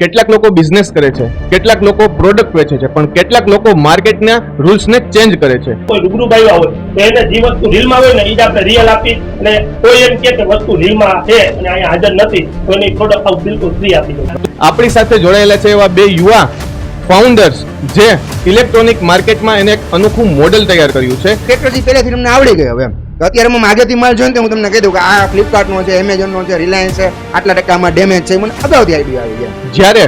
કેટલાક લોકો બિઝનેસ કરે છે, કેટલાક લોકો પ્રોડક્ટ વેચે છે, પણ કેટલાક લોકો માર્કેટના રૂલ્સને ચેન્જ કરે છે. કોઈ રૂબરૂ આવ્યા હોય તો એને જે વસ્તુ રીલમાં હોય ને એ જ આપણે રિયલ આપી, અને કોઈ એમ કે વસ્તુ રીલમાં છે અને અહીંયા હાજર નથી તો એની પ્રોડક્ટ આવું બિલકુલ ફ્રી આપી દો. આપણી સાથે જોડાયેલા છે એવા બે યુવા ફાઉન્ડર્સ જે ઇલેક્ટ્રોનિક માર્કેટમાં એને એક અનોખું મોડેલ તૈયાર કર્યું છે. ટેકનોલોજી પહેલેથી તમને આવડી ગયો હવે એમ. તો અત્યારે હું આગળથી માલ જોઈને તો હું તમને કહી દઉં કે આ ફ્લિપકાર્ટનો છે, એમેઝોનનો છે, રિલાયન્સ છે, આટલા ટકામાં ડેમેજ છે, મને અગાઉથી આઈડિયા આવી ગયા. જ્યારે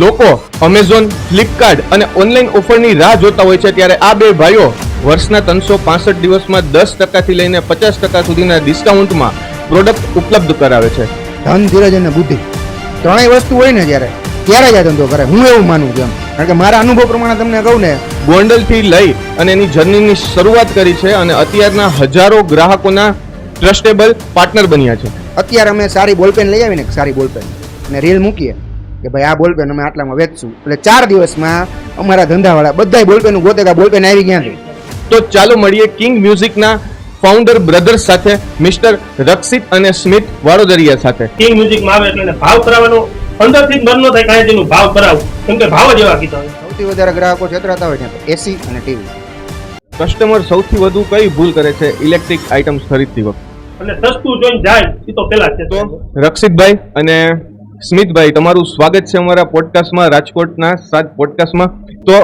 લોકો અમેઝોન, ફ્લિપકાર્ટ અને ઓનલાઈન ઓફરની રાહ જોતા હોય છે, ત્યારે આ બે ભાઈઓ વર્ષના 365 દિવસમાં 10% થી લઈને 50% સુધીના ડિસ્કાઉન્ટમાં પ્રોડક્ટ ઉપલબ્ધ કરાવે છે. ધન, ધીરજ અને બુદ્ધિ ત્રણેય વસ્તુ હોય ને ત્યારે જ આ ધંધો કરે, હું એવું માનું છું એમ. કારણ કે મારા અનુભવ પ્રમાણે તમને કહું ને, ગોંડલથી લઈ અને એની જર્નીની શરૂઆત કરી છે અને અત્યારના હજારો ગ્રાહકોના ટ્રસ્ટેબલ પાર્ટનર બન્યા છે. અત્યારે અમે સારી બોલપેન લઈ આવીને સારી બોલપેન અને રીલ મૂકીએ કે ભાઈ આ બોલપેન અમે આટલામાં વેચશું, એટલે 4 દિવસમાં અમારા ધંધાવાળા બધા બોલપેન ગોતે કે બોલપેન આવી ક્યાંથી. તો ચાલો મળીએ કિંગ મ્યુઝિકના ફાઉન્ડર બ્રધર્સ સાથે, મિસ્ટર રક્ષિત અને સ્મિત વાડોદરિયા સાથે. કિંગ મ્યુઝિકમાં આવે એટલે એને ભાવ કરાવવાનો અંદરથી જ મન ન થાય કાંઈ તેનું ભાવ કરાવું, કેમ કે ભાવ જ એવા કીધા હોય. સૌથી વધારે ગ્રાહકો છેતરાતા હોય ને એસી અને ટીવી. કસ્ટમર સૌથી વધુ કઈ ભૂલ કરે છે ઇલેક્ટ્રિક આઇટમ્સ ખરીદતી વખતે? અને સસ્તું જોઈને જાય એ તો પેલા છે. તો રક્ષિતભાઈ અને સ્મિતભાઈ, તમારું સ્વાગત છે અમારા પોડકાસ્ટમાં, રાજકોટના 7 પોડકાસ્ટમાં. તો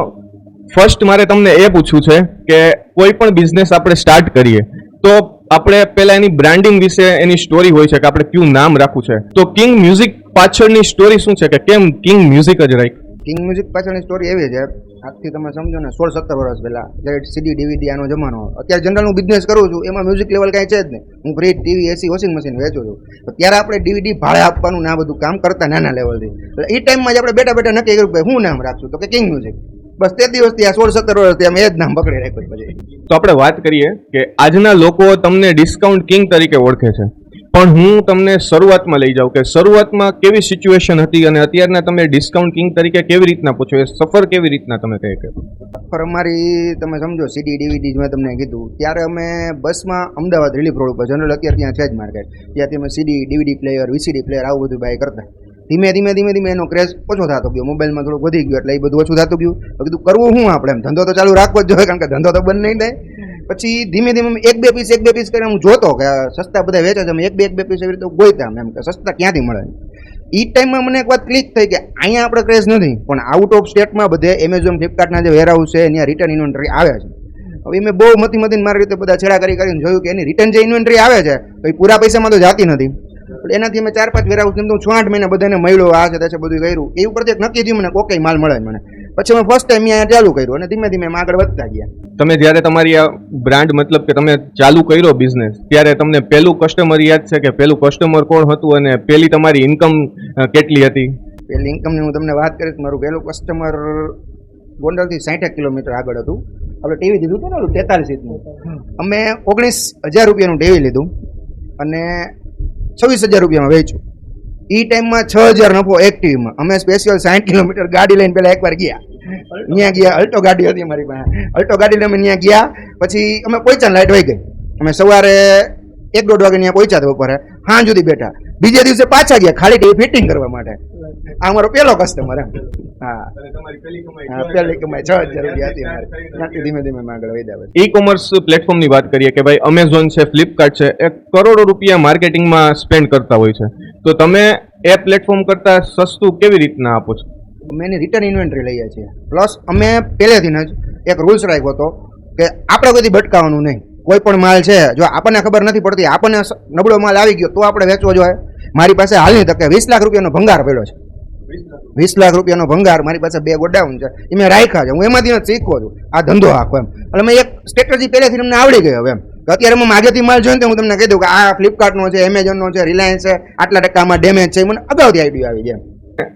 ફર્સ્ટ મારે તમને એ પૂછવું છે કે કોઈ પણ બિઝનેસ આપણે સ્ટાર્ટ કરીએ તો આપણે પહેલા એની બ્રાન્ડિંગ વિશે એની સ્ટોરી હોય છે કે આપણે કયું નામ રાખવું છે. તો કિંગ મ્યુઝિક પાછળની સ્ટોરી શું છે કે કેમ કિંગ મ્યુઝિક જ રાખ્યું? કિંગ મ્યુઝિક પાછળની સ્ટોરી એવી છે, આજથી તમે સમજો ને 16-17 વર્ષ પહેલા જ્યારે સીડી ડીવીડી આનો જમાનો. અત્યારે જનરલ હું બિઝનેસ કરું છું, એમાં મ્યુઝિક લેવલ કાંઈ છે જ નહીં. હું ફ્રીજ, ટીવી, એસી, વોશિંગ મશીન વેચું છું. તો ત્યારે આપણે ડીવીડી ભાડે આપવાનું ના બધું કામ કરતા નાના લેવલથી. એટલે એ ટાઈમમાં જ આપણે બેઠા બેઠા નક્કી કર્યું કે હું નામ રાખશું, તો કે કિંગ મ્યુઝિક. બસ તે દિવસથી આ 16-17 વર્ષથી અમે એ જ નામ પકડી રાખ્યું. પછી તો આપણે વાત કરીએ કે આજના લોકો તમને ડિસ્કાઉન્ટ કિંગ તરીકે ઓળખે છે, પણ હું તમને શરૂઆતમાં લઈ જાઉં કે શરૂઆતમાં કેવી સિચ્યુએશન હતી અને અત્યારના તમે ડિસ્કાઉન્ટ કિંગ તરીકે કેવી રીતના પૂછો, એ સફર કેવી રીતના તમે કહે કે સફર અમારી તમે સમજો સીડી ડીવીડી મેં તમને કીધું ત્યારે અમે બસમાં અમદાવાદ રિલીફ રોડ ઉપર જનરલ અત્યારે ત્યાં છે જ માર્કેટ, ત્યાંથી અમે સીડી ડીવીડી પ્લેયર, વીસીડી પ્લેયર આવું બધું બાય કરતા. ધીમે એનો ક્રેઝ ઓછો થતો ગયો, મોબાઈલમાં થોડું વધી ગયું એટલે એ બધું ઓછું થતું ગયું. કીધું કરવું શું આપણે, એમ ધંધો તો ચાલુ રાખવો જ જોઈએ, કારણ કે ધંધો તો બંધ નહીં થાય. પછી ધીમે એક બે પીસ કરીને હું જોતો કે સસ્તા બધા વેચે છે, એક બે પીસ એવી રીતે ગોઈતા એમ કે સસ્તા ક્યાંથી મળે. એ ટાઈમમાં મને એક વાત ક્લિક થઈ કે અહીંયા આપણે ક્રેઝ નથી, પણ આઉટ ઓફ સ્ટેટમાં બધે એમેઝોન, ફ્લિપકાર્ટના જે વેરહાઉસ છે એની રિટર્ન ઇન્વેન્ટરી આવે છે. હવે મેં બહુ મતીને મારી રીતે બધા છેડા કરીને જોયું કે એની રિટર્ન જે ઇન્વેન્ટરી આવે છે તો એ પૂરા પૈસામાં તો જાતી નથી. એનાથી અમે 4-5 વેરહાઉસ જેમ 6-8 મહિના બધાને મળ્યો, આ છે તે છે બધું કર્યું. એ ઉપરથી નક્કી થયું મને કોકે માલ મળે મને. પછી અમે ફર્સ્ટ ટાઈમ અહીંયા ચાલુ કર્યું અને ધીમે એમ આગળ વધતા ગયા. તમે જ્યારે તમારી આ બ્રાન્ડ મતલબ કે તમે ચાલુ કર્યો બિઝનેસ, ત્યારે તમને પહેલું કસ્ટમર યાદ છે કે પહેલું કસ્ટમર કોણ હતું અને પહેલી તમારી ઇન્કમ કેટલી હતી? પહેલી ઇન્કમની હું તમને વાત કરીશ. મારું પહેલું કસ્ટમર ગોંડલથી 60 કિલોમીટર આગળ હતું. આપણે ટીવી લીધું હતું ને 43 ઇંચનું. અમે 19,000 રૂપિયાનું ટીવી લીધું અને 26,000 રૂપિયામાં વેચ્યું. એ ટાઈમમાં 6,000 નફો એક ટીવીમાં. અમે સ્પેશિયલ 60 કિલોમીટર ગાડી લઈને પહેલાં એકવાર ગયા, ત્યાં ગયા. અલ્ટો ગાડી હતી અમારી પાસે, અલ્ટો ગાડી લઈને અમે ત્યાં ગયા. પછી અમે પહોંચ્યા, લાઇટ વહી ગઈ. અમે સવારે 1-1.5 વાગે ત્યાં પહોંચ્યા હતા, બપોરે સાંજ સુધી બેઠા. બીજા દિવસે પાછા ગયા ખાલી ટીવી ફિટિંગ કરવા માટે. આ અમારો પહેલો કસ્ટમર એમ. હા, પહેલી કમાઈ 6,000 રૂપિયા હતી અમારી. ધીમે આગળ વધ્યા. ઈ કોમર્સ પ્લેટફોર્મની વાત કરીએ કે ભાઈ અમેઝોન છે, ફ્લિપકાર્ટ છે, એ કરોડો રૂપિયા માર્કેટિંગમાં સ્પેન્ડ કરતા હોય છે, તો તમે એ પ્લેટફોર્મ કરતા સસ્તું કેવી રીતના આપો છો? અમે એની રિટર્ન ઇન્વેન્ટરી લઈએ છીએ. પ્લસ અમે પહેલેથી જ એક રૂલ્સ રાખ્યો હતો કે આપણે કોઈથી ભટકાવાનું નહીં. કોઈ પણ માલ છે જો આપણને ખબર નથી પડતી, આપણને નબળો માલ આવી ગયો તો આપણે વેચવો જોઈએ. મારી પાસે હાલની તકે 20 લાખ રૂપિયાનો ભંગાર પડ્યો છે. 20 લાખ રૂપિયાનો ભંગાર મારી પાસે 2 ગોડાઉન છે, એ મેં રાખ્યા છે. હું એમાંથી જ શીખવો છું આ ધંધો આખો એમ. એટલે મેં એક સ્ટ્રેટેજી પહેલેથી અમને આવડી ગઈ હવે એમ. અત્યારે હું આગળથી માલ જોઈને હું તમને કહી દઉં કે આ ફ્લિપકાર્ટનો છે, એમેઝોનનો છે, રિલાયન્સ છે, આટલા ટકામાં ડેમેજ છે, મને અગાઉથી આઈડિયા આવી જાય.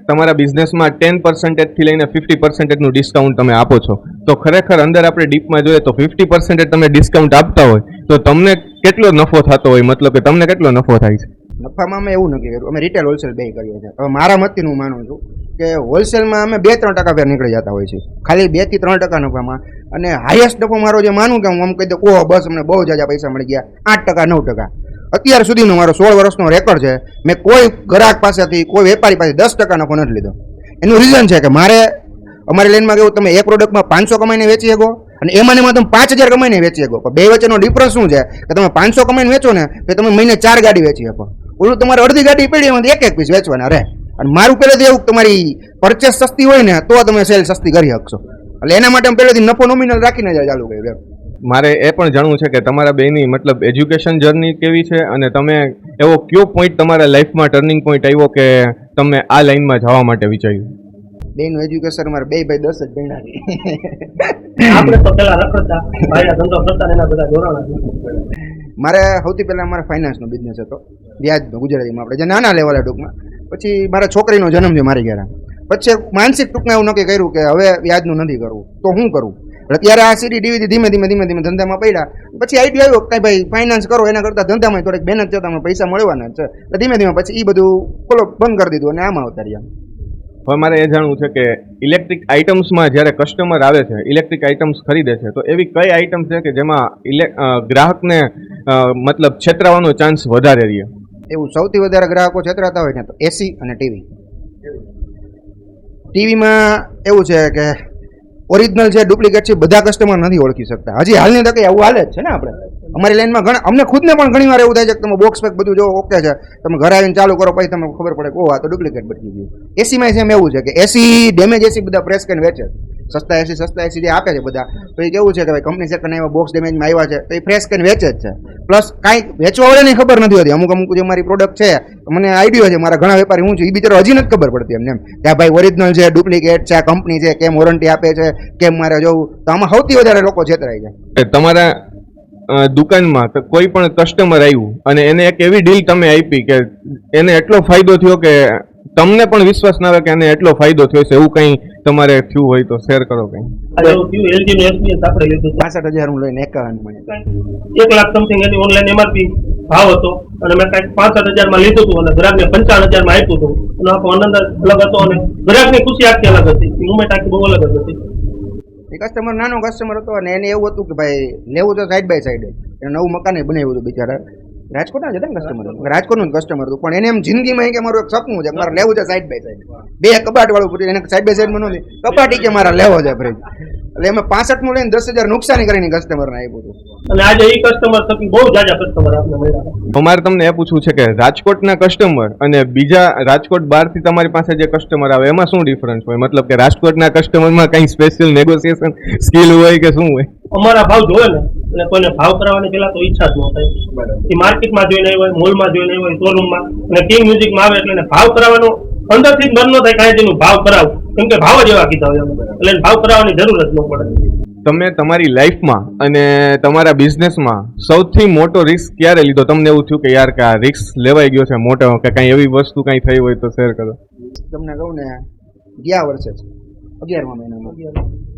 તમારા બિઝનેસમાં 10% થી લઈને 50% નું ડિસ્કાઉન્ટ તમે આપો છો, તો ખરેખર અંદર આપણે ડીપમાં જોઈએ તો 50% તમે ડિસ્કાઉન્ટ આપતા હોય તો તમને કેટલો નફો થતો હોય, મતલબ કે તમને કેટલો નફો થાય છે? નફામાં અમે એવું નક્કી કર્યું, અમે રિટેલ હોલસેલ બે કરીએ છીએ. હવે મારા મતથી હું માનું છું કે હોલસેલમાં અમે 2-3% ફેર નીકળી જતા હોય છે, ખાલી 2-3% નફામાં. અને હાઈએસ્ટ નફો મારો જે માનું કે હું આમ કહી દઉં ઓહ બસ અમને બહુ જાજા પૈસા મળી ગયા, 8%-9%. અત્યાર સુધીનો મારો 16 વર્ષનો રેકોર્ડ છે. મેં કોઈ ગ્રાહક પાસેથી, કોઈ વેપારી પાસે 10% નફો નથી લીધો. એનું રીઝન છે કે મારે અમારી લાઈનમાં કેવું તમે એક પ્રોડક્ટમાં 500 કમાઈને વેચી શકો અને એમાં તમે 5000 કમાઈને વેચી શકો, પણ બે વચ્ચેનો ડિફરન્સ શું છે કે તમે 500 કમાઈને વેચો ને તો તમે મહિને 4 ગાડી વેચી શકો, ઓલું તમારે અડધી ગાડી પડી એમાંથી એક પીસ વેચવાના રહે. અને મારું પહેલેથી એવું તમારી પરચેસ સસ્તી હોય ને તો તમે સેલ સસ્તી કરી શકશો, એટલે એના માટે અમે પહેલેથી નફો નોમિનલ રાખીને જ ચાલુ કર્યું. મારે એ પણ જાણવું છે કે તમારા બેની મતલબ એજ્યુકેશન જર્ની કેવી છે અને તમે એવો કયો પોઈન્ટ તમારા લાઈફમાં ટર્નિંગ પોઈન્ટ આવ્યો કે તમે આ લાઈનમાં જવા માટે વિચાર્યું? બેનું એજ્યુકેશન મારે બે ભાઈ 10 જ ભણ્યા છે. આપણે તો પેલા રખડતા ભાઈના ધંધો કરતા ને એના બધા ધોરણો. મારે સૌથી પહેલાં મારે ફાઇનાન્સનો બિઝનેસ હતો, વ્યાજનો, ગુજરાતીમાં આપણે જે નાના લેવલે ટૂંકમાં. પછી મારા છોકરીનો જન્મ છે મારી ઘરે, પછી માનસિક ટૂંકમાં એવું નક્કી કર્યું કે હવે વ્યાજનું નથી કરવું તો શું કરવું. એટલે ત્યારે આ સીડી ડીવીડી ધીમે ધીમે ધીમે ધીમે ધંધામાં પડ્યા. પછી આઈડિયા આવ્યો કે ભાઈ ફાઇનાન્સ કરો એના કરતાં ધંધામાં થોડીક મહેનત છે, તમને પૈસા મળવાના છે. એટલે ધીમે ધીમે પછી એ બધું ફોલો બંધ કરી દીધું અને આમાં અવતાર્યા. હવે મારે એ જાણવું છે કે ઇલેક્ટ્રિક આઇટમ્સમાં જ્યારે કસ્ટમર આવે છે, ઇલેક્ટ્રિક આઇટમ્સ ખરીદે છે, તો એવી કઈ આઇટમ છે કે જેમાં ગ્રાહકને મતલબ છેતરાવાનો ચાન્સ વધારે રહે? એવું સૌથી વધારે ગ્રાહકો છેતરાતા હોય ને તો એસી અને ટીવી. ટીવીમાં એવું છે કે ઓરિજિનલ છે ડુપ્લિકેટ છે બધા કસ્ટમર નથી ઓળખી શકતા. હજી હાલની તકે આવું હાલે જ છે ને. આપણે અમારી લાઈનમાં અમને ખુદને પણ ઘણી વાર એવું થાય છે કે તમે બોક્સ પેક બધું જો ઓકે છે, તમે ઘરે આવીને ચાલુ કરો પછી તમને ખબર પડે કે ઓહ આ તો ડુપ્લિકેટ બની ગયું. એસીમાં સેમ એવું છે કે એસી ડેમેજ એસી બધા પ્રેસ કરીને વેચે, સસ્તા એસી જે આપે છે બધા, તો એ કેવું છે કે ભાઈ કંપની સેકન્ડ એવા બોક્સ ડેમેજમાં આવ્યા છે તો એ ફ્રેશ કરીને વેચે જ છે. પ્લસ કાંઈ વેચવા વાળાને ખબર નથી હોતી. અમુક જે મારી પ્રોડક્ટ છે મને આઈડિયો છે, મારા ઘણા વેપારી હું છું, એ બિચારો હજી નથી ખબર પડતી એમને એમ કે ભાઈ ઓરિજિનલ છે, ડુપ્લિકેટ છે, આ કંપની છે, કેમ વોરંટી આપે છે, કેમ મારે જોવું. તો આમાં સૌથી વધારે લોકો છેતરાય છે. તમારા દુકાનમાં કોઈ પણ કસ્ટમર આવ્યું અને એને એક એવી ડીલ તમે આપી કે એને એટલો ફાયદો થયો કે તમને પણ વિશ્વાસ ના આવે કે એને એટલો ફાયદો થયો છે, એવું કંઈ તમારે થયું હોય તો શેર કરો કંઈ. એલજી નું એસપીએસ આપણે લીધું 65,000 હું લઈને 51 મળે, 1 લાખ સમથિંગ એની ઓનલાઈન એમઆરપી ભાવ હતો અને મેં કંઈક 65,000 માં લીધું હતું અને ગ્રાહકને 55,000 માં આપ્યું હતું. એનો આખો આનંદ અલગ હતો અને ગ્રાહકની ખુશી આખી અલગ હતી, મુમેન્ટ આખી બહુ અલગ જ હતી. એ કસ્ટમર નાનો કસ્ટમર હતો અને એને એવું હતું કે ભાઈ લેવું તો સાઈડ બાય સાઈડ, એને નવું મકાન બનાવ્યું હતું બિચારા. રાજકોટના જ હતા ને કસ્ટમર, રાજકોટનું જ કસ્ટમર હતું, પણ એને એમ જિંદગીમાં કે મારું એક સપનું છે મારે લેવું છે સાઈડ બાય સાઈડ. બે કબાટ વાળું પૂછ્યું એને સાઈડ બાય સાઈડમાં નથી, કબાટી કે મારા લેવો છે ફ્રેન્ડ. એટલે એમાં 65 નું લઈને 10,000 નુકસાની કરીને કસ્ટમરને આપ્યું હતું. અને આજે એ કસ્ટમર થકી બહુ જાજા કસ્ટમર આપણે મળ્યા. અમારે તમને એ પૂછવું છે કે રાજકોટના કસ્ટમર અને બીજા રાજકોટ બહારથી તમારી પાસે જે કસ્ટમર આવે એમાં શું ડિફરન્સ હોય? મતલબ કે રાજકોટના કસ્ટમરમાં કંઈ સ્પેશિયલ નેગોશિએશન સ્કિલ હોય કે શું હોય? અમારા ભાવ જોવે ને એટલે કોઈને ભાવ કરાવવાની પેલા તો ઈચ્છા જ ન થાય. એ માર્કેટમાં જોઈને હોય, મોલમાં જોઈને હોય, શોરૂમમાં અને કિંગ મ્યુઝિકમાં આવે એટલે ભાવ કરાવવાનો અંદરથી જ મન ન થાય કાંઈ તેનું ભાવ કરાવું, કેમ કે ભાવ જ એવા કીધા હોય એટલે ભાવ કરાવવાની જરૂર જ ન પડે. તમે તમારી લાઈફમાં અને તમારા બિઝનેસમાં સૌથી મોટો રિસ્ક ક્યારે લીધો? તમને એવું થયું કે યાર કે આ રિસ્ક લેવાઈ ગયો છે મોટો, કે કાંઈ એવી વસ્તુ કાંઈ થઈ હોય તો શેર કરો. તમને કહું ને, ગયા વર્ષે જ 11મા મહિનામાં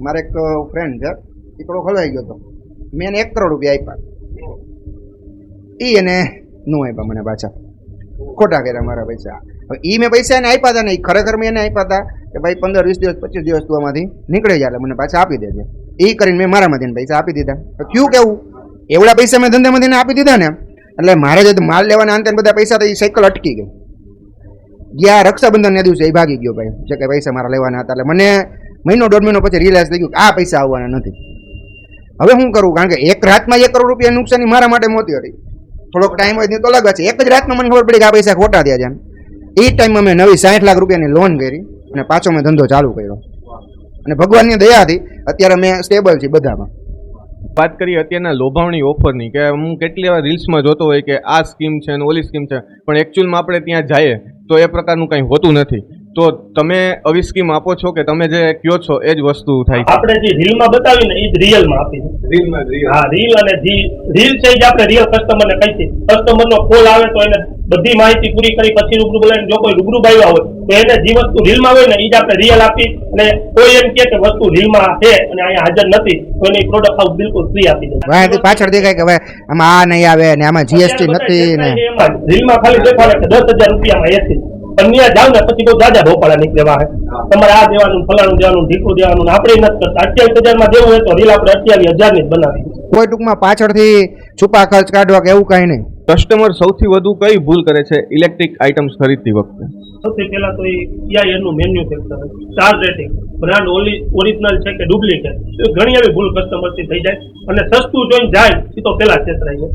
મારે એક ફ્રેન્ડ છે, એ થોડો ખોલવાઈ ગયો હતો. મેં એને 1 કરોડ રૂપિયા આપ્યા, એ એને ન આપ્યા મને પાછા, ખોટા કર્યા મારા પૈસા. હવે એ મેં પૈસા એને આપ્યા હતા ને, એ ખરેખર મેં એને આપ્યા હતા કે ભાઈ 15-20 દિવસ 25 દિવસ તું આમાંથી નીકળી જાય એટલે મને પાછા આપી દેજે. એ કરીને મેં મારામાંથી પૈસા આપી દીધા. ક્યું કેવું, એવડા પૈસા મેં ધંધામાંથી આપી દીધા ને એટલે મારે જે માલ લેવાના અંતે બધા પૈસા તો એ સાયકલ અટકી ગઈ. ગયા રક્ષાબંધનના દિવસે એ ભાગી ગયો ભાઈ, જે કંઈ પૈસા મારા લેવાના હતા. એટલે મને મહિનો 1.5 મહિનો પછી રિયલાઇઝ થઈ ગયું કે આ પૈસા આવવાના નથી. હવે શું કરું? કારણ કે એક રાતમાં 1 કરોડ રૂપિયા નુકસાની મારા માટે મોટી હતી. થોડોક ટાઈમ હોય તો અલગ છે. એક જ રાતમાં મને ખબર પડી કે આ પૈસા ખોટા થયા છે. એ ટાઈમમાં મેં નવી 60 લાખ રૂપિયાની લોન કરી અને પાછો મેં ધંધો ચાલુ કર્યો. અને ભગવાનની દયાથી અત્યારે મેં સ્ટેબલ છે બધામાં. વાત કરીએ અત્યારના લોભાવણી ઓફરની, કે હું કેટલી વાર રીલ્સમાં જોતો હોય કે આ સ્કીમ છે અને ઓલી સ્કીમ છે, પણ એકચ્યુઅલમાં આપણે ત્યાં જઈએ તો એ પ્રકારનું કંઈ હોતું નથી. તો તમે આવી સ્કીમ આપો છો કે તમે જે કહો છો એ જ વસ્તુ થાય છે? આપણે જે રીલમાં બતાવીને એ જ રિયલમાં આપી છે. હા, રીલ અને જે રીલ છે જે આપણે રિયલ કસ્ટમરને કહી છે. કસ્ટમરનો કોલ આવે તો એને બધી માહિતી પૂરી કરી પછી રૂબરૂ બોલાવીને, જો કોઈ રૂબરૂ આવ્યા હોય તો એને જે વસ્તુ રીલમાં હોય ને એ જ આપણે રિયલ આપી. અને કોઈ એમ કે વસ્તુ રીલમાં છે અને અહીંયા હાજર નથી તો એની પ્રોડક્ટ આઉટ બિલકુલ ફ્રી આપી દે. પાછળ દેખાય કે હવે આમાં આ નહીં આવે ને આમાં જીએસટી નથી ને રીલમાં ખાલી દેખાડે કે 10,000 રૂપિયામાં એસી, પણ ત્યાં જાવ ને પછી બહુ જાજા ભોપાળા નીકળેવા છે. તમારે આ દેવાનું, ફલાણું દેવાનું, ઢીકું દેવાનું, આપણે નથી કરતા. 28,000 માં દેવું હોય તો રીલ આપણે 28,000 ની જ બનાવી. કોઈ ટૂંકમાં પાછળથી છુપા ખર્ચ કાઢવા કે એવું કાંઈ નહીં. કસ્ટમર સૌથી વધુ કઈ ભૂલ કરે છે ઇલેક્ટ્રિક આઇટમ્સ ખરીદતી વખતે? સૌથી પહેલા તો એનું manufacture, star rating, brand original છે કે ડુપ્લિકેટ, ઘણી એવી ભૂલ કસ્ટમરથી થઈ જાય અને સસ્તું જોઈને જાય એ તો પેલા છેતરાય છે.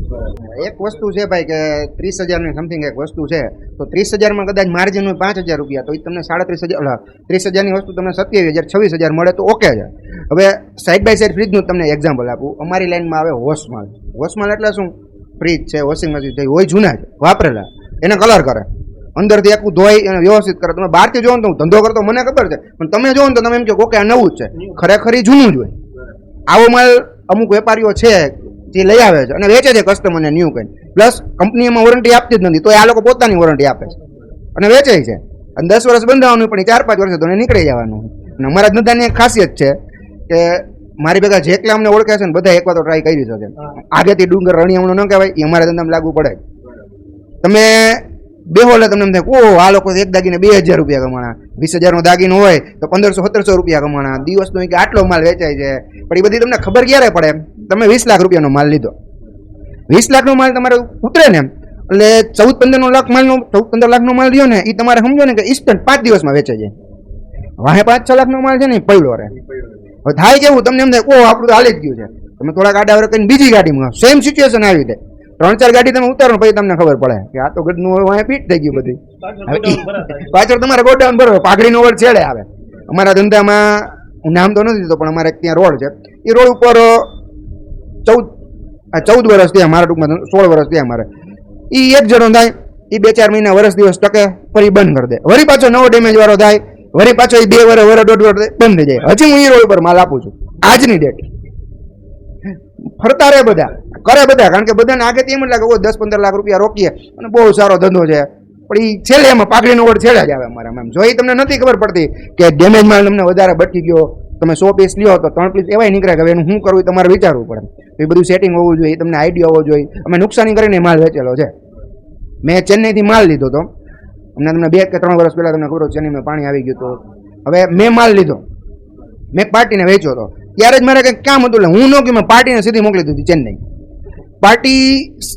એક વસ્તુ છે ભાઈ કે 30,000 ની સમથિંગ એક વસ્તુ છે, તો 30,000 કદાચ માર્જિન હોય 5,000 રૂપિયા, તો એ તમને 30,000 ની વસ્તુ તમને 27,000 26,000 મળે તો ઓકે છે. હવે સાઈડ બાય સાઈડ ફ્રીજનું તમને એક્ઝામ્પલ આપું. અમારી લાઈનમાં આવે વોશમાલ. વોશમાલ એટલે શું? ફ્રીજ છે, વોશિંગ મશીન છે, હોય જૂના છે, વાપરેલા, એને કલર કરે, અંદરથી આખું ધોઈ અને વ્યવસ્થિત કરે. તમે બહારથી જોવો ને તો હું ધંધો કરતો મને ખબર છે, પણ તમે જોવો ને તો તમે એમ કહો કે આ નવું જ છે, ખરેખર જૂનું જ હોય. આવો માલ અમુક વેપારીઓ છે જે લઈ આવે છે અને વેચે છે કસ્ટમરને ન્યૂ કઈ, પ્લસ કંપની એમાં વોરંટી આપતી જ નથી, તો આ લોકો પોતાની વોરંટી આપે છે અને વેચે છે. અને 10 વર્ષ બંધાવવાનું પણ 4-5 વર્ષે તો નીકળી જવાનું. અને અમારા ધંધાની એક ખાસિયત છે કે મારી ભેગા જેટલા અમને ઓળખે છે ને બધા એકવાર તો ટ્રાય કરી શકે. આગેથી ડુંગર રણિયામણું ન કહેવાય, એ અમારા ધંધામાં લાગુ પડે. તમે બેહો એટલે તમને એમ થાય ઓહ આ લોકો એક દાગીને 2,000 રૂપિયા કમાણા, 20,000 નો દાગીનો હોય તો 1,500-1,700 રૂપિયા કમાણા, દિવસનો કે આટલો માલ વેચાય છે. પણ એ બધી તમને ખબર ક્યારે પડે? તમે 20 લાખ રૂપિયાનો માલ લીધો, 20 લાખનો માલ તમારે ઉતરે ને એટલે 14-15 લાખ માલનો 14-15 લાખનો માલ રહ્યો ને એ તમારે સમજો ને કે ઇન્સ્ટન્ટ 5 દિવસમાં વેચાઈ જાય. વાહે 5-6 લાખનો માલ છે ને એ પડ્યો રહે. હવે થાય કેવું? તમને એમ થાય ઓહ આપણું તો હાલી જ ગયું છે. તમે થોડાક આડા વર કરીને બીજી ગાડીમાં સેમ સિચ્યુએશન આવી જાય, 3-4 ગાડી તમે ઉતારો પછી તમને ખબર પડે કે આ તો ગઢનું વાંહે પીટ થઈ ગયું બધી. પાછળ તમારે ગોડાઉન બરોબર પાઘડીનો વડ છેડે આવે. અમારા ધંધામાં હું નામ તો નથી દીધો પણ અમારે ત્યાં રોડ છે, એ રોડ ઉપર 14 વર્ષ થયા મારા, ટૂંકમાં 16 વર્ષ થયા અમારે. એ એક જણો થાય, એ 2-4 મહિના વર્ષ દિવસ ટકે ફરી બંધ કરી દે, વળી પાછો નવો ડેમેજ વાળો થાય, વળી પાછો એ 2 વર્ષ 1.5 વર્ષ બંધ થઈ જાય. હજી હું એ રોડ ઉપર માલ આપું છું આજની ડેટ. ફરતા રહે બધા, કરે બધા, કારણ કે બધાને આગેથી એમ જ લાગે 10-15 લાખ રૂપિયા રોકીએ અને બહુ સારો ધંધો છે, પણ એ છેલ્લે એમાં પાઘડીનો વડ છેડે જ આવે અમારામાં. જો એ તમને નથી ખબર પડતી કે ડેમેજ માલ તમને વધારે બટકી ગયો, તમે 100 પીસ લ્યો તો 3 પીસ એવાય નીકળે કે એનું શું કરવું તમારે વિચારવું પડે. એ બધું સેટિંગ હોવું જોઈએ, તમને આઈડિયા હોવો જોઈએ. અમે નુકસાની કરીને માલ વેચેલો છે. મેં ચેન્નઈથી માલ લીધો હતો, અમને તમને 2 કે 3 વર્ષ પહેલાં તમને ખબર ચેન્નઈમાં પાણી આવી ગયું હતું. હવે મેં માલ લીધો, મેં પાર્ટીને વેચ્યો હતો, ત્યારે જ મારે કંઈક કામ હતું એટલે હું ન કે મેં પાર્ટીને સીધી મોકલી દીધી ચેન્નઈ. પાર્ટી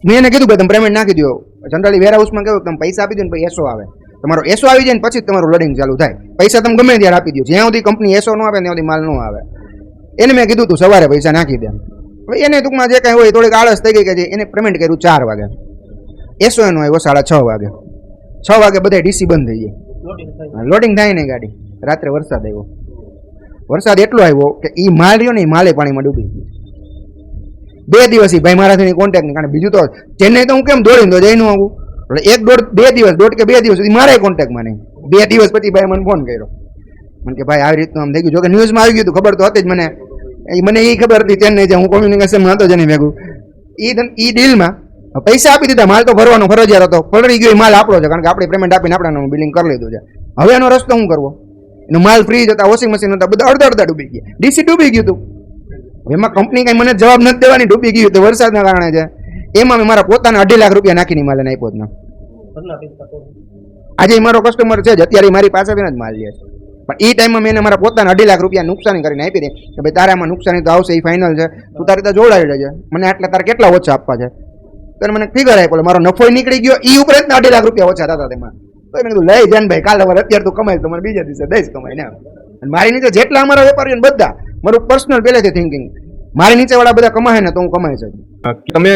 મેં એને કીધું કે તમે પેમેન્ટ નાખી દો. જનરલી વેર હાઉસમાં કેવું તમે પૈસા આપી દો ને પછી એસો આવે, તમારો એસો આવી જાય ને પછી તમારું લોડિંગ ચાલુ થાય. પૈસા તમે ગમે ત્યારે આપી દો, જ્યાં સુધી કંપની એસો ન આપે ત્યાં સુધી માલ ન આવે. એને મેં કીધું તું સવારે પૈસા નાખી દે. હવે એને ટૂંકમાં જે કાંઈ હોય થોડીક આળસ થઈ ગઈ કે એને પેમેન્ટ કર્યું 4 વાગે, એસો એનો આવ્યો 6:30 વાગે. 6 વાગે બધા ડીસી બંધ થઈ જાય, લોડિંગ થાય નહીં ગાડી. રાત્રે વરસાદ આવ્યો, વરસાદ એટલો આવ્યો કે એ માલ રહ્યો ને એ માલે પાણીમાં ડૂબી ગયો. 2 દિવસ ભાઈ મારાથી કોન્ટેક્ટ નહીં, કારણ બીજું તો ચેન્નઈ તો હું કેમ દોડીને તો જઈને આવું, એટલે 1-2 કે 2 દિવસ સુધી મારે કોન્ટેક્ટમાં નહીં. 2 દિવસ પછી ભાઈ મને ફોન કર્યો, મને કે ભાઈ આવી રીતનું આમ થઈ ગયું. જોકે ન્યૂઝમાં આવી ગયું હતું, ખબર તો હતી જ મને એ ખબર હતી ચેન્નઈ, હું કોમ્યુનિકેશનમાં હતો જ નહીં ભેગું. એ ડીલમાં પૈસા આપી દીધા, માલ તો ભરવાનો ફરજિયાત હતો, પલળી ગયો માલ આપણો છે, કારણ કે આપણે પેમેન્ટ આપીને આપણે બિલિંગ કરી લીધું છે. હવે એનો રસ્તો શું કરવો? એનો માલ ફ્રીજ હતા, વોશિંગ મશીન હતા, બધા અડધા ડૂબી ગયા, ડીસી ડૂબી ગયું હતું. એમાં કંપની કઈ મને જવાબ નથી દેવાની, ડૂબી ગયું તો વરસાદના કારણે છે. એમાં મેં મારા પોતાના 2.5 લાખ રૂપિયા નાખીને માલ આપ્યો જ ના. આજે મારો કસ્ટમર છે જ, અત્યારે મારી પાસેથી જ માલ લે છે, પણ એ ટાઈમમાં મેં મારા પોતાના 2.5 લાખ રૂપિયા નુકસાની કરીને આપી દે કે ભાઈ તારે આમાં નુકસાની તો આવશે, એ ફાઇનલ છે, તું તારી રીતે જોડાવી લેજે, મને આટલા તારે કેટલા ઓછા આપવા છે. તો મને ફિગર આપ્યો, મારો નફો નીકળી ગયો, એ ઉપરાંત 2.5 લાખ રૂપિયા ઓછા થતા તેમાં. તો મેં કીધું લઈ જાન ભાઈ, કાલે અત્યારે તું કમાય તો મને બીજા દિવસે દઈશ કમાઈ ને. અને મારી નીચે જેટલા અમારા વેપારીઓ બધા, મારું પર્સનલ પહેલેથી થિંકિંગ, મારી નીચે વાળા બધા કમાય ને તો હું કમાઈ શકું. તમે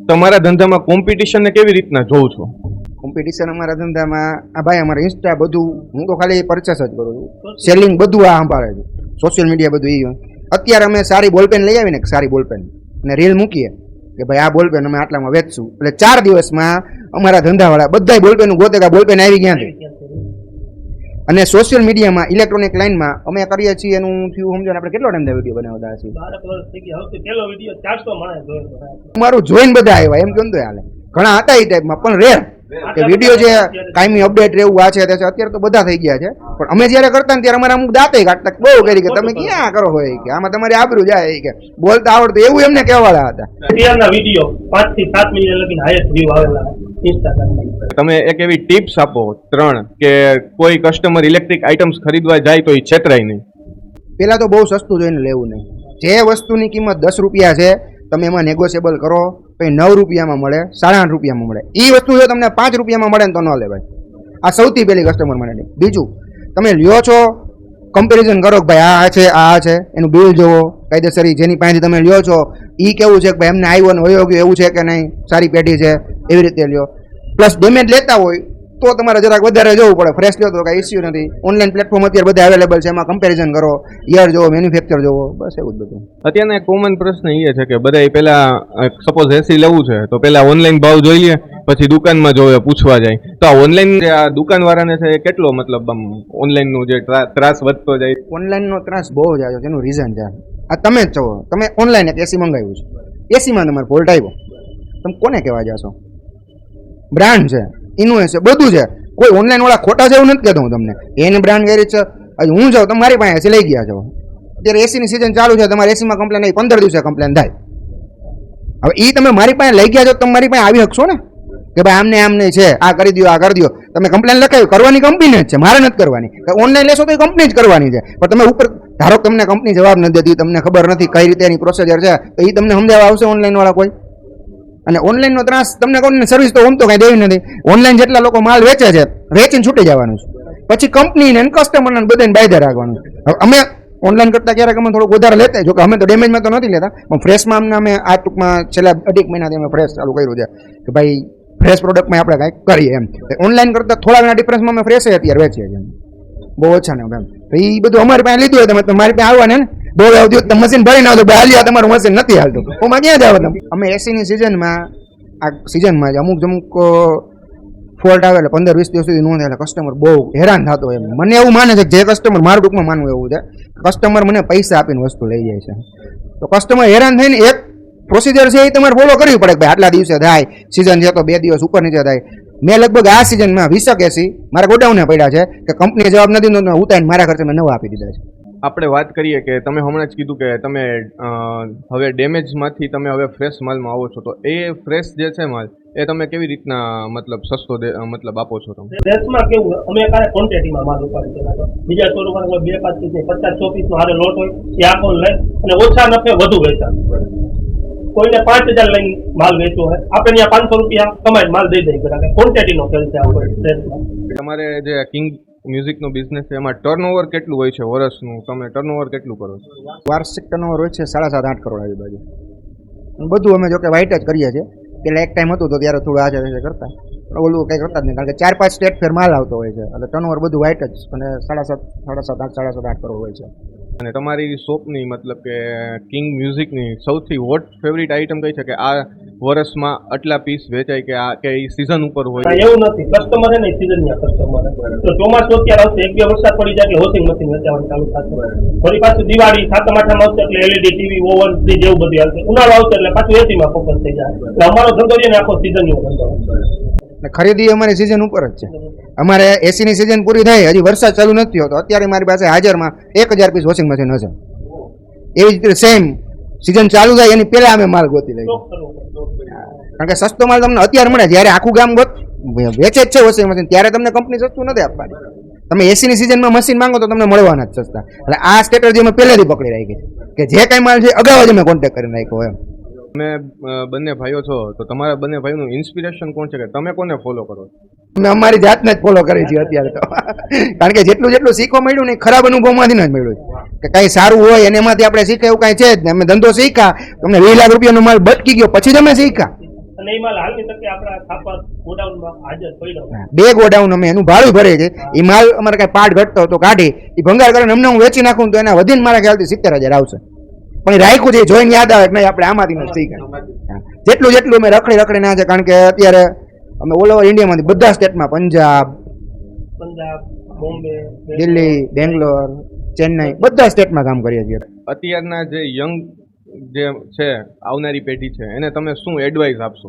તમારા ધંધામાં કોમ્પિટિશનને કેવી રીતના જોવો છો? કોમ્પિટિશન અમારા ધંધામાં આ ભાઈ અમારે ઇન્સ્ટા બધું, હું તો ખાલી પરચેસ જ કરું છું, સેલિંગ બધું આ સંભાળે છે, સોશિયલ મીડિયા બધું એ. અત્યારે અમે સારી બોલપેન લઈ આવીને, સારી બોલપેન અને રીલ મૂકીએ કે ભાઈ આ બોલપેન અમે આટલામાં વેચશું, એટલે 4 દિવસમાં અમારા ધંધાવાળા બધા બોલપેન ગોતે કે બોલપેન આવી ગયા છે. અને સોશિયલ મીડિયામાં ઇલેક્ટ્રોનિક લાઇનમાં અમે કરીએ છીએ એનું થયું સમજો ને, આપણે કેટલો ટાઈમ વિડીયો બનાવતા છીએ, મારું જોઈને બધા આવ્યા એમ કેમ તો હાલે. ઘણા હતા એ ટાઈપમાં પણ રેર કે વિડીયો જે કાયમી અપડેટ રહેવું આ છે તે છે. અત્યારે તો બધા થઈ ગયા છે, પણ અમે જયારે કરતા ને ત્યારે અમારે અમુક દાંતે કાઢતા બહુ કરી કે તમે ક્યાં કરો હોય કે આમાં તમારી આબરૂ જાય કે બોલતા આવડતું, એવું એમને કહેવાળા હતા. વિડીયો 5 થી 7 મિલિયન લગીને હાઈએસ્ટ વ્યૂ આવેલા ઇન્સ્ટાગ્રામમાં. તમે એક એવી ટિપ્સ આપો 3 કે કોઈ કસ્ટમર ઇલેક્ટ્રિક આઇટમ્સ ખરીદવા જાય તો એ છેતરાય નહીં. પેલા તો બહુ સસ્તું જોઈને લેવું નહીં. જે વસ્તુની કિંમત 10 રૂપિયા છે તમે એમાં નેગોશિયેબલ કરો, પછી 9 રૂપિયામાં મળે, 8.5 રૂપિયામાં મળે. એ વસ્તુ જો તમને 5 રૂપિયામાં મળે ને તો ન લેવાય. આ સૌથી પહેલી કસ્ટમર મને. બીજું, તમે લ્યો છો, કમ્પેરિઝન કરો કે ભાઈ આ છે એનું બિલ જોવો કાયદેસર, જેની પાસેથી તમે લ્યો છો એ કેવું છે કે ભાઈ એમને આવ્યો ને વયો ગયો એવું છે કે નહીં, સારી પેઢી છે, એવી રીતે લ્યો. પ્લસ ડેમેજ લેતા હોય તો તમારે જરાક વધારે જોવું પડે. ફ્રેશ લ્યો તો કાંઈ ઇસ્યુ નથી. ઓનલાઈન પ્લેટફોર્મ અત્યારે બધા અવેલેબલ છે, એમાં કમ્પેરિઝન કરો, યર જોવો, મેન્યુફેક્ચર જોવો, બસ એવું જ બધું. અત્યારના એક કોમન પ્રશ્ન એ છે કે બધા પેલા સપોઝ એસી લેવું છે તો પેલા ઓનલાઈન ભાવ જોઈ લે, પછી દુકાનમાં જોવે, પૂછવા જાય. તો આ ઓનલાઈન આ દુકાનવાળાને છે કેટલો મતલબ આમ ઓનલાઈનનું જે ત્રાસ વધતો જાય? ઓનલાઈનનો ત્રાસ બહુ જ આવ્યો છે. એનું રીઝન છે આ તમે જ છો. તમે ઓનલાઈન એક એસી મંગાવ્યું છે, એસીમાં તમારે ફોલ્ટ આવ્યો, તમે કોને કહેવા જશો? બ્રાન્ડ છે, ઇન્વેસ્ટ છે, બધું છે. કોઈ ઓનલાઈન વાળા ખોટા છે એવું નથી કહેતો હું તમને. એને બ્રાન્ડ કરી છે. હજી હું જાઉં, તમારી પાસે એસી લઈ ગયા છો, અત્યારે એસીની સિઝન ચાલુ છે, તમારે એસીમાં કમ્પ્લેન આવી, 15 દિવસે કમ્પ્લેન થાય. હવે એ તમે મારી પાસે લઈ ગયા છો, તમે મારી પાસે આવી શકશો ને કે ભાઈ આમને આમને છે, આ કરી દો, આ કરી દો. તમે કમ્પ્લેન લખાવી, કરવાની કંપનીને જ છે, મારે નથી કરવાની. ઓનલાઈન લેશો તો એ કંપની જ કરવાની છે. પણ તમે ઉપર ધારો તમને કંપની જવાબ નથી દેતી, તમને ખબર નથી કઈ રીતે એની પ્રોસિજર છે, તો એ તમને સમજાવવા આવશે ઓનલાઈન વાળા કોઈ? અને ઓનલાઈનનો ત્રાસ તમને કહું ને, સર્વિસ તો આમ તો કાંઈ દેવી નથી. ઓનલાઈન જેટલા લોકો માલ વેચે છે, વેચીને છૂટી જવાનું છે. પછી કંપનીને કસ્ટમરને બધાને બાયદા રાખવાનું. હવે અમે ઓનલાઈન કરતાં ક્યારેક અમે થોડુંક વધારે લેતા, જો કે અમે તો ડેમેજમાં તો નથી લેતા, પણ ફ્રેશમાં અમને અમે આ ટૂંકમાં છેલ્લા 2.5 મહિનાથી અમે ફ્રેશ ચાલુ કર્યું છે કે ભાઈ ફ્રેશ પ્રોડક્ટમાં આપણે કાંઈક કરીએ એમ. ઓનલાઈન કરતાં થોડા ઘણા ડિફરન્સમાં અમે ફ્રેશ અત્યારે વેચીએ છીએ, બહુ ઓછા ને એમ. તો એ બધું અમારી પાસે લીધું હોય તમે મારી પાસે આવવાને ને દો આવતી તમે મશીન ભરી ના દો, હાલ્યા તમારું મશીન નથી હાલતું, ઓમાં ક્યાં જાવ તમે? અમે એસીની સિઝનમાં આ સિઝનમાં જ અમુક ફોલ્ટ આવે એટલે 15-20 દિવસ સુધી નોંધે એટલે કસ્ટમર બહુ હેરાન થતો હોય. મને એવું માને છે કે જે કસ્ટમર, મારું ટૂંકમાં માનવું એવું છે, કસ્ટમર મને પૈસા આપીને વસ્તુ લઈ જાય છે. તો કસ્ટમર હેરાન થઈને એક પ્રોસિજર છે એ તમારે ફોલો કરવી પડે કે ભાઈ આટલા દિવસે થાય, સિઝન છે તો 2 દિવસ ઉપર નીચે થાય. મેં લગભગ આ સિઝનમાં 20 એસી મારા ગોડાઉને પડ્યા છે કે કંપનીએ જવાબ નથી દીધો, ઉતારીને મારા ખર્ચે મેં નવા આપી દીધા છે. આપણે વાત કરીએ કે તમે હમણાં જ કીધું કે તમે હવે ડેમેજમાંથી તમે હવે ફ્રેશ માલમાં આવો છો, તો એ ફ્રેશ જે છે માલ એ તમે કેવી રીતના મતલબ સસ્તો મતલબ આપો છો તમે? ફ્રેશમાં કેવું, અમે કારે ક્વોન્ટિટીમાં માલ ઉપાડી દેલા. બીજા શોરૂમમાં 2-5 પીસ 50-100 પીસનો હારે લોટ હોય એ આખો લઈ અને ઓછા નફે વધુ વેચાણ. કોઈને 5000 લઈને માલ વેચવો હોય, આપણે ત્યાં 500 રૂપિયા કમાઈને માલ દઈ દઈએ. ક્વોન્ટિટીનો ખેલ છે આપણે ફ્રેશમાં. તમારે જે કિંગ મ્યુઝિકનો બિઝનેસ છે એમાં ટર્નઓવર કેટલું હોય છે વર્ષનું? તમે ટર્નઓવર કેટલું કરો છો? વાર્ષિક ટર્નઓવર હોય છે 7.5-8 કરોડ આજુબાજુ. બધું અમે જો કે વ્હાઇટ જ કરીએ છીએ. પેલા એક ટાઈમ હતું તો ત્યારે થોડું આજે કરતા, પણ ઓલું કંઈ કરતા જ નહીં, કારણ કે 4-5 સ્ટેટ ફેર માલ આવતો હોય છે એટલે ટર્નઓવર બધું વ્હાઇટ જ, અને 7.5-8 કરોડ હોય છે. અને તમારી શોપની મતલબ કે કિંગ મ્યુઝિકની સૌથી હોટ ફેવરિટ આઇટમ કઈ છે કે આ વર્ષમાં આટલા પીસ વેચાય કે આ કે એ સિઝન ઉપર હોય? એવું નથી, કસ્ટમર ને સિઝનના કસ્ટમર. તો ચોમાસું અત્યારે આવશે, 1-2 વરસાદ પડી જાય એટલે વોશિંગ મશીન વેચાવાનું ચાલુ થશે. ફરી પાછું દિવાળી 7-8 આવશે એટલે એલઈડી ટીવી, ઓવન, ફ્રીજ એવું બધું આવશે. ઉનાળો આવશે એટલે પાછું એસીમાં ફોકસ થઈ જાય. એટલે અમારો ધંધો છે ને આખો સિઝનનો ધંધો. ખરીદી અમારી સિઝન ઉપર જ છે. અમારે એસીની સિઝન પૂરી થાય, હજી વરસાદ ચાલુ નથી થયો, તો અત્યારે મારી પાસે હાજરમાં 1000 પીસ વોશિંગ મશીન હશે. એવી જ રીતે સેમ સિઝન ચાલુ થાય એની પહેલા અમે માલ ગોતી લઈએ, કારણ કે સસ્તો માલ તમને અત્યારે મળે. જ્યારે આખું ગામ વેચે જ છે વોશિંગ મશીન, ત્યારે તમને કંપની સસ્તું નથી આપવાની. તમે એસીની સિઝનમાં મશીન માંગો તો તમને મળવાના જ સસ્તા. એટલે આ સ્ટ્રેટેજી અમે પહેલેથી પકડી રાખી કે જે કાંઈ માલ છે અગાઉ જ અમે કોન્ટેક્ટ કરી નાખ્યો એમ. તમે બંને ભાઈઓ છો તો તમારા બંને ભાઈનું ઇન્સ્પિરેશન કોણ છે કે તમે કોને ફોલો કરો છો? અમે અમારી જાતને જ ફોલો કરીએ છીએ અત્યારે તો, કારણ કે જેટલું શીખવા મળ્યું ને ખરાબ અનુભવમાંથી જ મળ્યું કે કાંઈ સારું હોય અને એમાંથી આપણે શીખે એવું કાંઈ છે જ ને. અમે ધંધો શીખ્યા, તમને 20 લાખ રૂપિયાનો માલ બટકી ગયો પછી જ અમે શીખ્યા. અને એ માલ હાલની તકે આપણા થાપા ગોડાઉનમાં હાજર પડ્યો. 2 ગોડાઉન અમે એનું ભાડું ભરે છે. એ માલ અમારે કાંઈ પાર્ટ ઘટતો તો કાઢી એ ભંગાર કરીને અમને હું વેચી નાખું તો એના વધીને મારા ખ્યાલથી 70,000 આવશે. પણ રાખ્યું છે જોઈને યાદ આવે નહીં આપણે આમાંથી નથી શીખ્યા. જેટલું અમે રખડી ના છે, કારણ કે અત્યારે અમે ઓલ ઓવર ઇન્ડિયામાંથી બધા સ્ટેટમાં, પંજાબ, બોમ્બે, દિલ્હી, બેંગ્લોર, ચેન્નઈ બધા સ્ટેટમાં કામ કરીએ છીએ. અત્યારના જે યંગ જે છે આવનારી પેઢી છે એને તમે શું એડવાઇસ આપશો?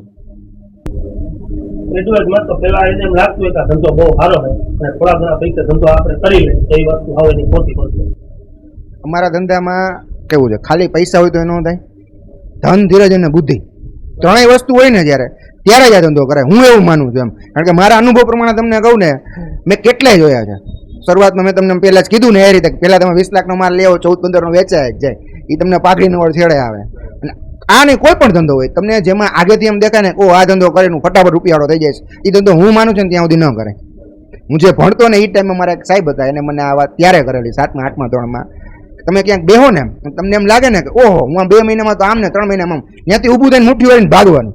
એડવાઇસમાં તો પેલા એને એમ લાગતું હોય કે ધંધો બહુ સારો હોય અને થોડા ઘણા પૈસા ધંધો આપણે કરી લઈએ તો એ વસ્તુ હવે એની ખોટી પડશે. અમારા ધંધામાં કેવું છે, ખાલી પૈસા હોય તો એ ન થાય. ધન, ધીરજ અને બુદ્ધિ 3 વસ્તુ હોય ને ત્યારે જ આ ધંધો કરાય, હું એવું માનું છું એમ. કારણ કે મારા અનુભવ પ્રમાણે તમને કહું ને, મેં કેટલાય જોયા છે. શરૂઆતમાં મેં તમને પહેલાં જ કીધું ને એ રીતે, પહેલાં તમે 20 લાખનો માલ લેવો, 14-15નો વેચાય જ જાય, એ તમને પાઘડીનો વળ છેડે આવે. અને આ નહીં કોઈ પણ ધંધો હોય તમને જેમાં આગેથી એમ દેખાય ને આ ધંધો કરે હું ફટાફટ રૂપિયાળો થઈ જાય છે એ ધંધો હું માનું છું ને ત્યાં સુધી ન કરે. હું જે ભણતો ને એ ટાઈમમાં મારા એક સાહેબ હતા એને મને આ વાત ત્યારે કરેલી 7મા 8મા ધોરણમાં. તમે ક્યાંક બેહો ને તમને એમ લાગે ને કે ઓહો હું આ 2 મહિનામાં તો આમ ને 3 મહિનામાં આમ, ત્યાંથી ઊભું થઈને મુઠ્ઠી વાળીને ભાગવાનું.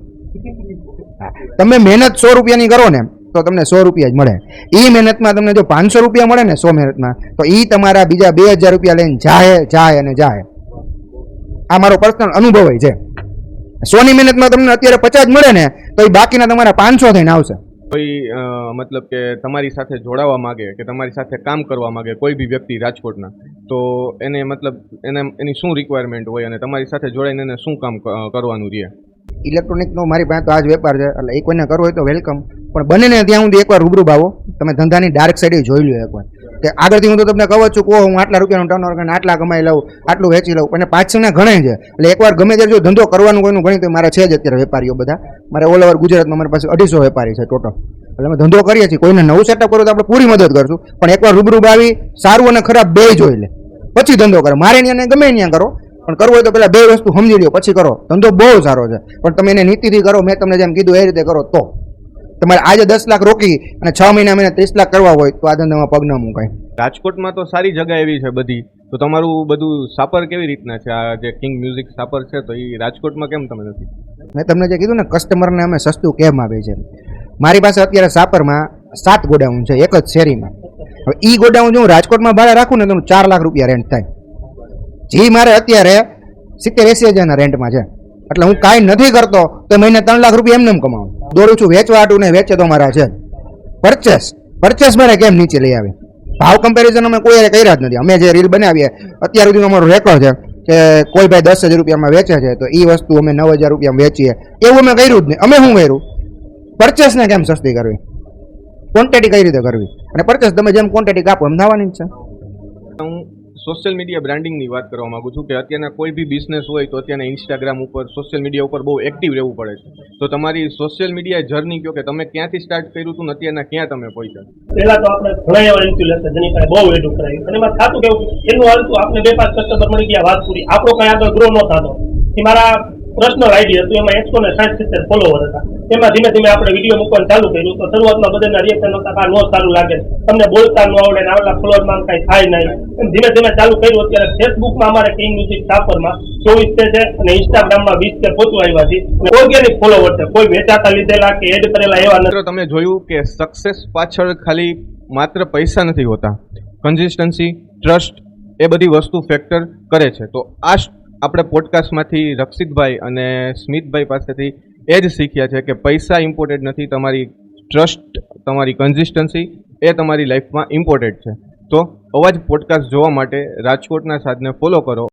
તમે મહેનત 100 રૂપિયાની કરો ને તો તમને 100 રૂપિયા જ મળે. એ મહેનતમાં તમને જો 500 રૂપિયા મળે ને 100 મહેનતમાં તો એ તમારા બીજા 2000 રૂપિયા લઈને જાય અને જાય. આ મારો પર્સનલ અનુભવ છે. 100ની મહેનતમાં તમને અત્યારે 50 મળે ને તો એ બાકીના તમારા 500 થઈને આવશે. કોઈ મતલબ કે તમારી સાથે જોડાવા માંગે કે તમારી સાથે કામ કરવા માંગે કોઈ બી વ્યક્તિ રાજકોટના, તો એને મતલબ એની શું રિક્વાયરમેન્ટ હોય અને તમારી સાથે જોડાઈને એને શું કામ કરવાનું રહે? ઇલેક્ટ્રોનિકનો મારી પાસે તો આ જ વેપાર છે એટલે એ કોઈને કરવો હોય તો વેલકમ, પણ બને ને ત્યાં સુધી એકવાર રૂબરૂ આવો, તમે ધંધાની ડાર્ક સાઈડ જોઈ લો એકવાર. કે આગળથી હું તો તમને કહું છું કે હું આટલા રૂપિયાનું ટર્નઓવર કરીને આટલા કમાઈ લઉં, આટલું વેચી લઉં, અને પાછળના ઘણા છે. એટલે એકવાર ગમે ત્યારે જો ધંધો કરવાનું કોઈનું ગણી તો મારા છે જ અત્યારે વેપારીઓ બધા. મારે ઓલ ઓવર ગુજરાતમાં મારી પાસે 250 વેપારી છે ટોટલ. એટલે અમે ધંધો કરીએ છીએ. કોઈને નવું સેટઅપ કરવું તો આપણે પૂરી મદદ કરશું, પણ એકવાર રૂબરૂ આવી સારું અને ખરાબ બે જોઈ લે પછી ધંધો કરો. મારે ત્યાં ગમે ત્યાં કરો, પણ કરવું હોય તો પેલા 2 વસ્તુ સમજી લો પછી કરો. ધંધો બહુ સારો છે, પણ તમે એને નીતિથી કરો. મેં તમને જેમ કીધું એ રીતે કરો તો તમારે આજે 10 લાખ રોકી અને 6 મહિના 30 લાખ કરવા હોય તો આ ધંધામાં પગ ન મુકાય. રાજકોટમાં તો સારી જગ્યા એવી છે બધી, તો તમારું બધું સાપર કેવી રીતના છે? આ જે કિંગ મ્યુઝિક સાપર છે તો એ રાજકોટમાં કેમ તમે નથી? મેં તમને જે કીધું ને કસ્ટમરને અમે સસ્તું કેમ આપીએ છીએ. મારી પાસે અત્યારે સાપરમાં 7 ગોડાઉન છે એક જ શેરીમાં. હવે એ ગોડાઉન જો હું રાજકોટમાં ભાડે રાખું ને તો 4 લાખ રૂપિયા રેન્ટ થાય. જે મારે અત્યારે 70-80 હજારના રેન્ટમાં છે. એટલે હું કાંઈ નથી કરતો તો મહિને 3 લાખ રૂપિયા એમને કમાવું. દોડું છું વેચવા હાટું ને વેચે તો મારા છે. પરચેસ મારે કેમ નીચે લઈ આવે? ભાવ કમ્પેરિઝન અમે કોઈ કર્યા જ નથી. અમે જે રીલ બનાવીએ અત્યાર સુધી અમારો રેકોર્ડ છે કે કોઈ ભાઈ 10,000 રૂપિયામાં વેચે છે તો એ વસ્તુ અમે 9,000 રૂપિયામાં વેચીએ. એવું અમે કર્યું જ નહીં. અમે શું કર્યું? પરચેસને કેમ સસ્તી કરવી, ક્વોન્ટિટી કઈ રીતે કરવી, અને પરચેસ તમે જેમ ક્વોન્ટિટી કાપો એમ થવાની જ છે. હું સોશિયલ મીડિયા બ્રાન્ડિંગની વાત કરવા માંગુ છું કે અત્યારના કોઈ બી બિઝનેસ હોય તો અત્યારના ઇન્સ્ટાગ્રામ ઉપર સોશિયલ મીડિયા ઉપર બહુ એક્ટિવ રહેવું પડે છે. તો તમારી સોશિયલ મીડિયા જર્ની કહો કે તમે ક્યાંથી સ્ટાર્ટ કર્યું હતું ને અત્યારના ક્યાં તમે પહોંચ્યા? પહેલા તો આપણે ઘણા એવા ઇન્ફ્લુએન્સર જેની પાસે બહુ એડું કરાયું અને એમાં થતું કેવું એનું હાલતું આપણે 2-5 કસ્ટમર મળી ગયા, વાત પૂરી. આપણો કઈ આગળ ગ્રો ન થતો. એ મારા પર્સનલ આઈડી હતું, એમાં 160-70 ફોલોવર હતા. એમાં ધીમે ધીમે આપણે વિડીયો મૂકવાનું ચાલુ કર્યું તો શરૂઆતમાં બધાના રિએક્શન હતા કે આ નો સારું લાગે, તમને બોલતા ન આવડે ને આટલા ફોલોવરમાં કઈ થાય નહીં. એમ ધીમે ધીમે ચાલુ કર્યું. અત્યારે ફેસબુકમાં અમારે કિંગ મ્યુઝિક સાપરમાં 24 છે અને ઇન્સ્ટાગ્રામમાં 20 પહોંચવા આવ્યા છે. ઓર્ગેનિક ફોલોવર છે, કોઈ વેચાતા લીધેલા કે એડ કરેલા એવા નથી. તમે જોયું કે સક્સેસ પાછળ ખાલી માત્ર પૈસા નથી હોતા, કન્સિસ્ટન્સી, ટ્રસ્ટ એ બધી વસ્તુ ફેક્ટર કરે છે. તો આ આપણે પોડકાસ્ટમાંથી રક્ષિતભાઈ અને સ્મિતભાઈ પાસેથી એ જ શીખ્યા છે કે પૈસા ઇમ્પોર્ટન્ટ નથી, તમારી ટ્રસ્ટ, તમારી કન્સિસ્ટન્સી એ તમારી લાઈફમાં ઇમ્પોર્ટન્ટ છે. તો અવાજ પોડકાસ્ટ જોવા માટે રાજકોટના સાધને ફોલો કરો.